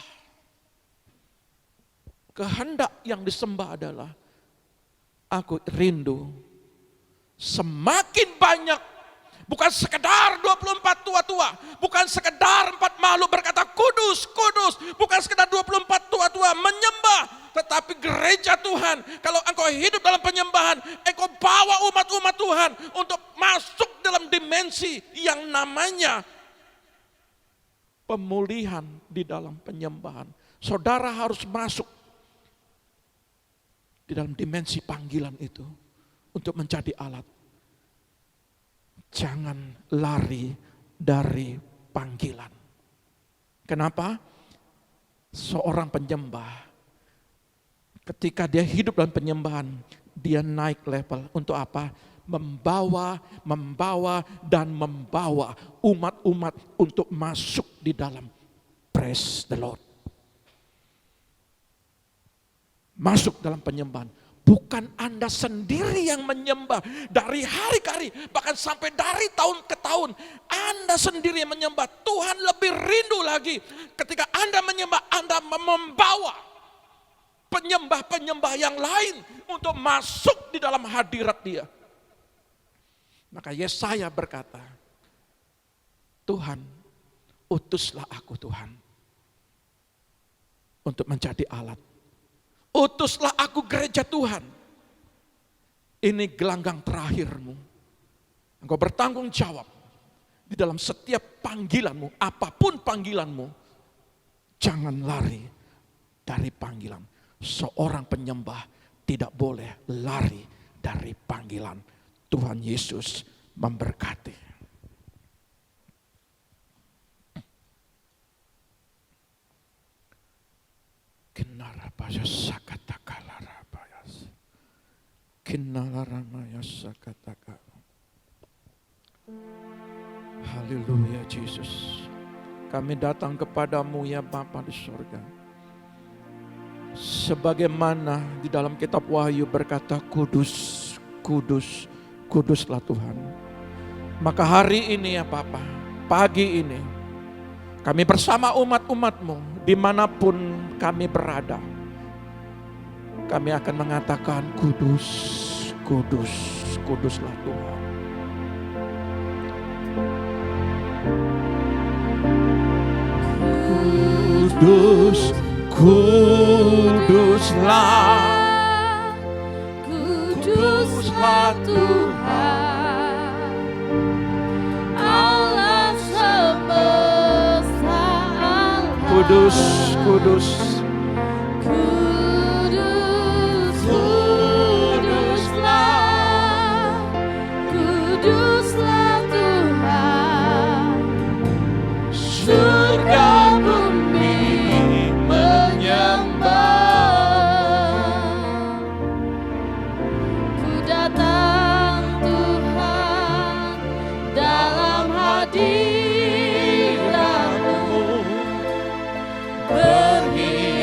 Kehendak yang disembah adalah, aku rindu semakin banyak, bukan sekedar 24 tua-tua, bukan sekedar 4 makhluk berkata kudus, kudus, bukan sekedar 24 tua-tua menyembah, tetapi gereja Tuhan, kalau engkau hidup dalam penyembahan, engkau bawa umat-umat Tuhan untuk masuk dalam dimensi yang namanya pemulihan di dalam penyembahan. Saudara harus masuk di dalam dimensi panggilan itu untuk menjadi alat. Jangan lari dari panggilan. Kenapa? Seorang penyembah, ketika dia hidup dalam penyembahan, dia naik level untuk apa? Membawa dan membawa umat-umat untuk masuk di dalam praise the Lord. Masuk dalam penyembahan. Bukan Anda sendiri yang menyembah dari hari ke hari, bahkan sampai dari tahun ke tahun. Anda sendiri yang menyembah. Tuhan lebih rindu lagi ketika Anda menyembah, Anda membawa penyembah-penyembah yang lain untuk masuk di dalam hadirat Dia. Maka Yesaya berkata, Tuhan, utuslah aku Tuhan untuk menjadi alat. Utuslah aku gereja Tuhan. Ini gelanggang terakhirmu. Engkau bertanggung jawab di dalam setiap panggilanmu, apapun panggilanmu. Jangan lari dari panggilan. Seorang penyembah tidak boleh lari dari panggilan. Tuhan Yesus memberkati. Haleluya Yesus. Kami datang kepadamu ya Bapa di surga. Sebagaimana di dalam kitab Wahyu berkata kudus, kudus, kuduslah Tuhan. Maka hari ini ya Bapa, pagi ini kami bersama umat-umat-Mu dimanapun kami berada. Kami akan mengatakan kudus, kudus, kuduslah Tuhan. Kudus, kuduslah, kuduslah Tuhan, Allah semesta alam. Kudus, kudus, kudus, kuduslah, kuduslah Tuhan. Surga bumi menyembah. Ku datang Tuhan dalam hadirat-Mu, berhias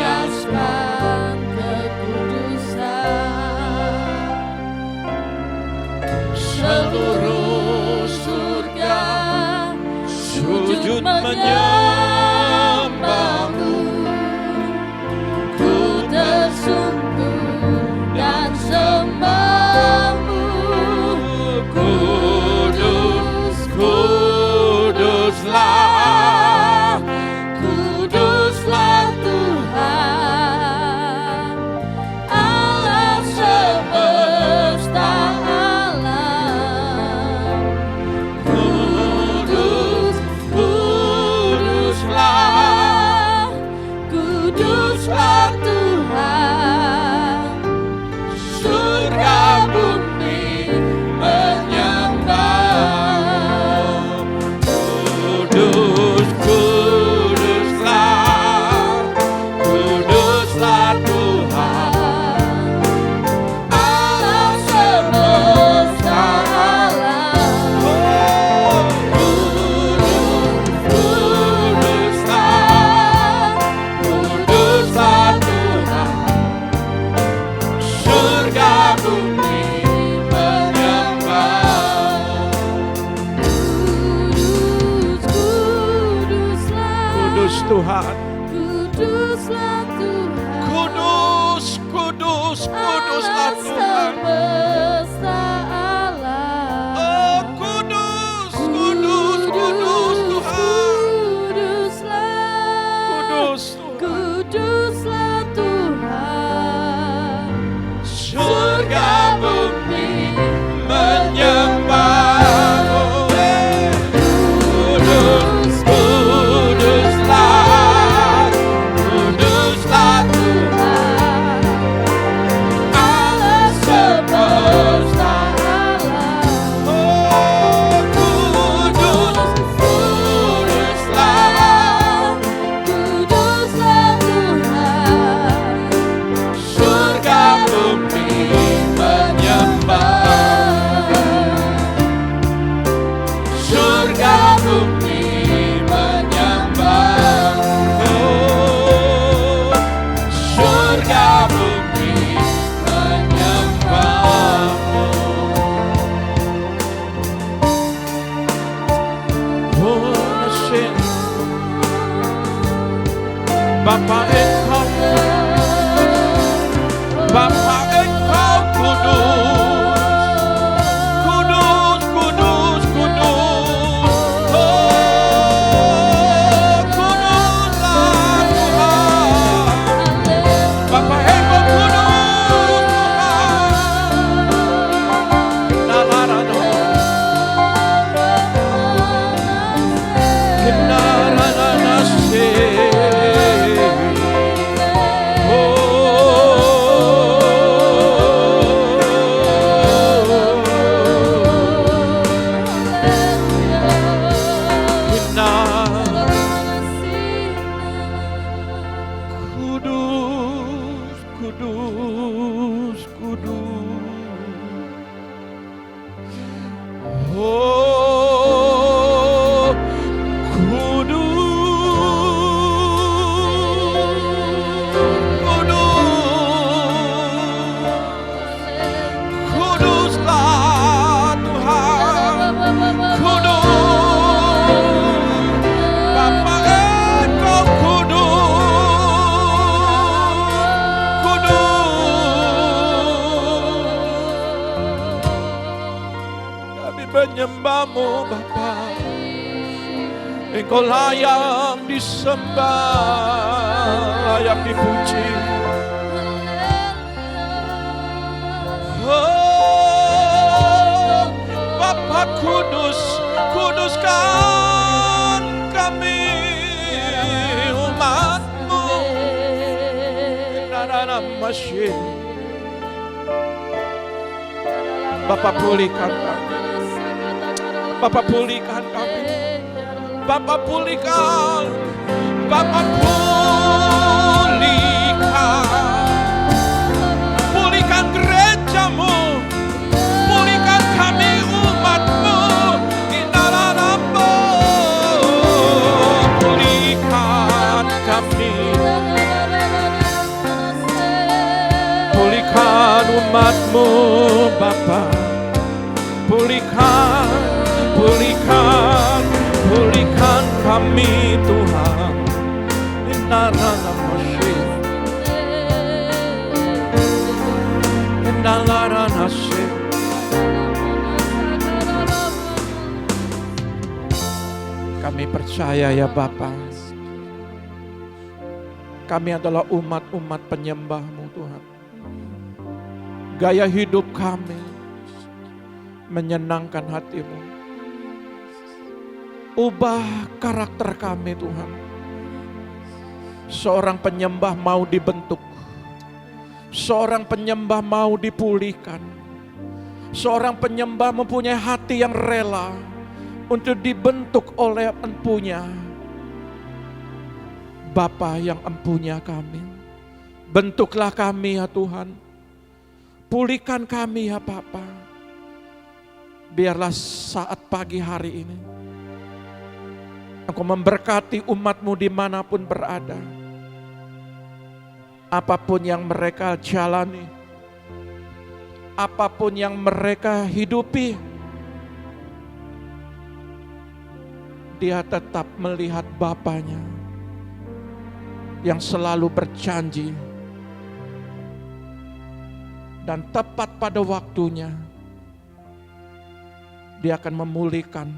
menyembahmu, ku tersungkur dan sembahmu. Kudus, kuduslah, kuduslah Tuhan, Allah semesta alam. Kudus, kuduslah, kuduslah Tuhan, surga bumi menyembah. Kudus, kuduslah, kuduslah Tuhan, Allah semesta alam. Kudus, kuduslah, kuduslah Tuhan, surga bumi menyembah. Kudus, kuduslah, Kudus Tuhan. kuduslah Tuhan, Kudus, kudus, kuduslah Allah Tuhan. semesta alam. Oh, kudus, kudus, kudus Tuhan. Kuduslah, Kudus Tuhan. kuduslah Tuhan, Surga bumi menyembah. Kudus, kuduslah, kuduslah Tuhan, Allah semesta alam. Oh, kudus, kuduslah, Kuduslah Tuhan, surga bumi menyembah. Surga bumi menyembah. Oh, surga bumi menyembah. Oh, nasyid. Bapa Engkau, Bapa Engkau kudus, kudus, kudus, kudus. Oh, kuduslah Tuhan. Bapa Engkau kudus Tuhan. Nalarano, Naranase. Kudus, kudus, kudus. Oh, kuduslah Tuhan, kudus, Bapa Engkau kudus. Kami menyembahmu Bapa, Engkau layak disembah, layak dipuji. Oh, Bapa kudus, kuduskan kami umat-Mu. Masjid. Bapa pulihkan kami, Bapa pulihkan kami, Bapa pulihkan, Bapa pulihkan gereja-Mu, pulihkan kami umat-Mu. Inalanambo, pulihkan kami, pulihkan umat-Mu Bapa, pulihkan, pulihkan, pulihkan kami Tuhan. Inarana Moshe, Inalarana She. Kami percaya ya Bapa, kami adalah umat-umat penyembah-Mu Tuhan. Gaya hidup kami menyenangkan hati-Mu. Ubah karakter kami Tuhan. Seorang penyembah mau dibentuk. Seorang penyembah mau dipulihkan. Seorang penyembah mempunyai hati yang rela untuk dibentuk oleh empunya Bapa yang empunya kami. Bentuklah kami ya Tuhan. Pulihkan kami ya Bapa. Biarlah saat pagi hari ini Engkau memberkati umat-Mu dimanapun berada. Apapun yang mereka jalani, apapun yang mereka hidupi, dia tetap melihat Bapanya yang selalu berjanji dan tepat pada waktunya dia akan memulihkan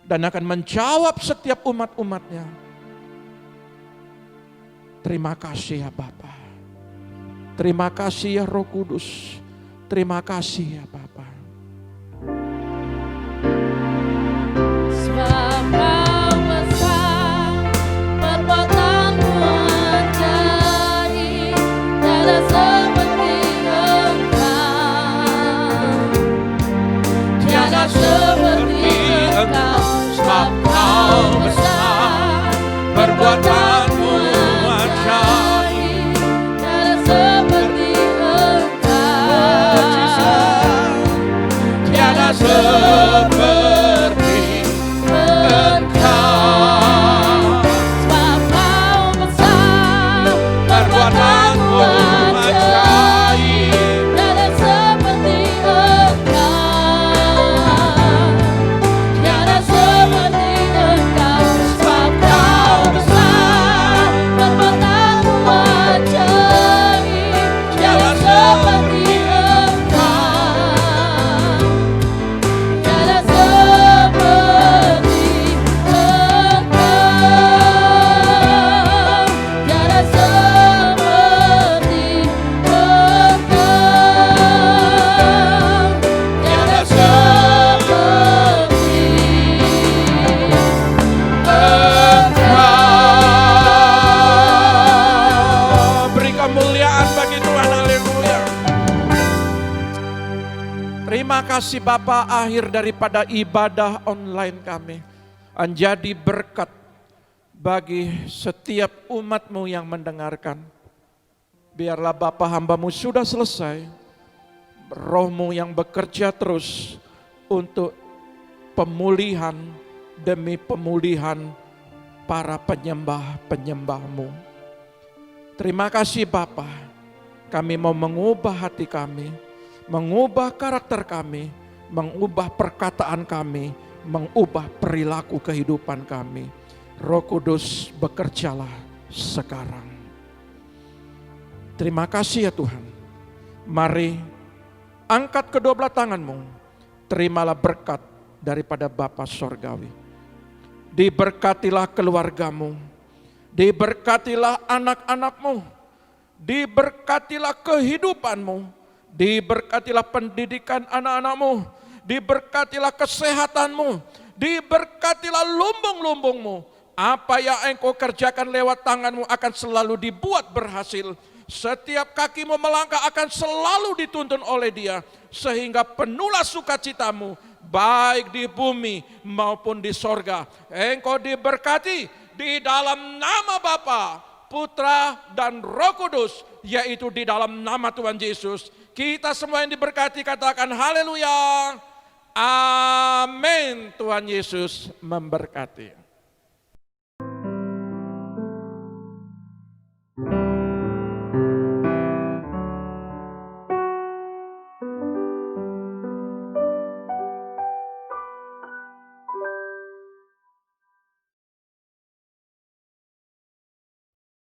dan akan menjawab setiap umat-umatnya. Terima kasih ya Bapa. Terima kasih ya Roh Kudus. Terima kasih ya Bapa. Sebab Kau besar, perbuatan-Mu ajaib, tiada seperti Engkau. Tiada seperti Engkau. Sebab Kau besar, perbuatan-Mu ajaib, tiada seperti Engkau. Tiada seperti Engkau. Sebab Kau besar, Perbuatan-Mu ajaib, tiada seperti Engkau. Tiada seperti Engkau. Sebab Kau besar, perbuatan-Mu ajaib, tiada seperti Engkau. Tiada seperti Engkau. Tiada seperti Engkau. Tiada seperti Engkau. Beri kemuliaan bagi Tuhan, haleluya. Terima kasih Bapa, akhir daripada ibadah online kami menjadi berkat bagi setiap umat-Mu yang mendengarkan. Biarlah Bapa, hamba-Mu sudah selesai, Roh-Mu yang bekerja terus untuk pemulihan demi pemulihan para penyembah-penyembah-Mu. Terima kasih Bapa, kami mau mengubah hati kami, mengubah karakter kami, mengubah perkataan kami, mengubah perilaku kehidupan kami. Roh Kudus, bekerjalah sekarang. Terima kasih ya Tuhan. Mari angkat kedua belah tanganmu, terimalah berkat daripada Bapa Sorgawi. Diberkatilah keluargamu, diberkatilah anak-anakmu, diberkatilah kehidupanmu, diberkatilah pendidikan anak-anakmu, diberkatilah kesehatanmu, diberkatilah lumbung-lumbungmu. Apa yang engkau kerjakan lewat tanganmu akan selalu dibuat berhasil. Setiap kakimu melangkah akan selalu dituntun oleh Dia, sehingga penuhlah sukacitamu baik di bumi maupun di sorga. Engkau diberkati di dalam nama Bapa, Putra dan Roh Kudus, yaitu di dalam nama Tuhan Yesus. Kita semua yang diberkati katakan haleluya. Amin. Tuhan Yesus memberkati.